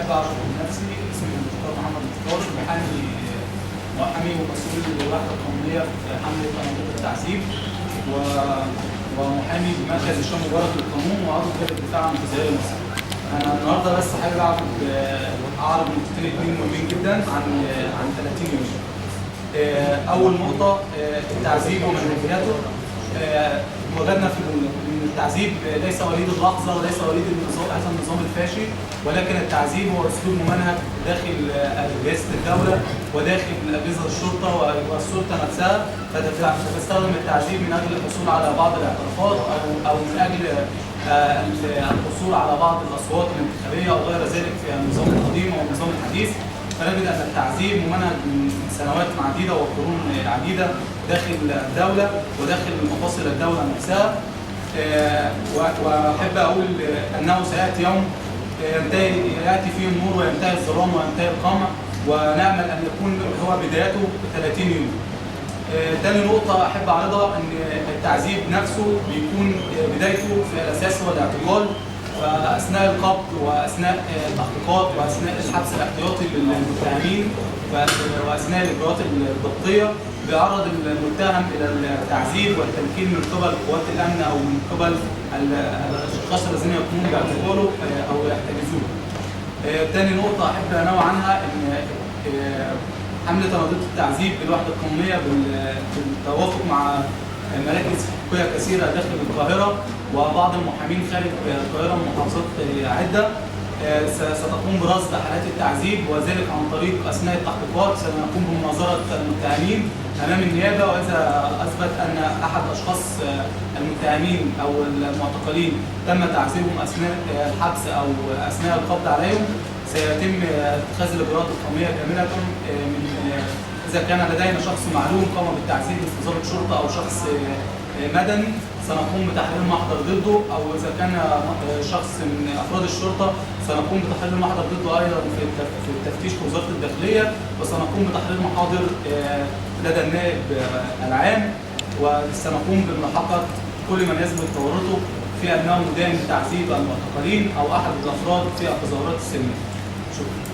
احب اعرف بنفسي. اسمي الدكتور محمد الدكتور، محامي ومسؤول الوحده القانونيه في حمله قانون التعذيب، ومحامي بمركز الشام المبارك للقانون وعضو جبهه الدفاع عن الجزائر المصري. انا النهارده بس حابب اعرض نقطتين اثنين مهمين جدا عن 30 يوم. اول نقطه التعذيب ومنهجياته. وجدنا في ان التعذيب ليس وليد اللحظه وليس وليد هذا النظام الفاشي، ولكن التعذيب هو اسلوب ممنهج داخل اجهزه الدوله وداخل اجهزه الشرطه والسلطه نفسها، فتستخدم التعذيب من اجل الحصول على بعض الاعترافات او من اجل الحصول على بعض الاصوات الانتخابيه او غير ذلك في النظام القديم او النظام الحديث. فنجد ان التعذيب ممنهج من سنوات عديده وقرون عديده داخل الدوله وداخل مفاصل الدوله نفسها. واحب اقول انه سياتي يوم ياتي فيه النور وينتهي الظلام وينتهي القمع، ونامل ان يكون هو بدايته 30 يوم. تاني نقطه احب اعرضها ان التعذيب نفسه بيكون بدايته في الاساس هو الاعتقال، فاثناء القبض واثناء التحقيقات واثناء الحبس الاحتياطي للمتهمين واثناء الاجراءات الضبطيه بيعرض المتهم الى التعذيب والتمكين من قبل قوات الامن او من قبل الاشخاص الذين يقومون باعتقاله او يحتجزوه. تاني نقطه احب انوه عنها ان حمله تنظيم التعذيب بالوحده القانونيه بالتوافق مع مراكز حقوقيه كثيره داخل القاهره وبعض المحامين خارج القاهره من محافظات عده، ستقوم برصد حالات التعذيب، وذلك عن طريق اثناء التحقيقات سنقوم بمناظره المتهمين امام النيابه، واذا اثبت ان احد اشخاص المتهمين او المعتقلين تم تعذيبهم اثناء الحبس او اثناء القبض عليهم سيتم اتخاذ الاجراءات القانونيه كامله. اذا كان لدينا شخص معلوم قام بالتعذيب مثل ضابط شرطه او شخص مدني سنقوم بتحرير محضر ضده، او اذا كان شخص من افراد الشرطه سنقوم بتحرير محضر ضده ايضا في التفتيش في وزاره الداخليه، وسنقوم بتحرير محاضر لدى النائب العام، وسنقوم بملاحقه كل من يثبت تورطه في انه مدان بتعذيب المعتقلين او احد الافراد في التظاهرات السلميه. شكرا.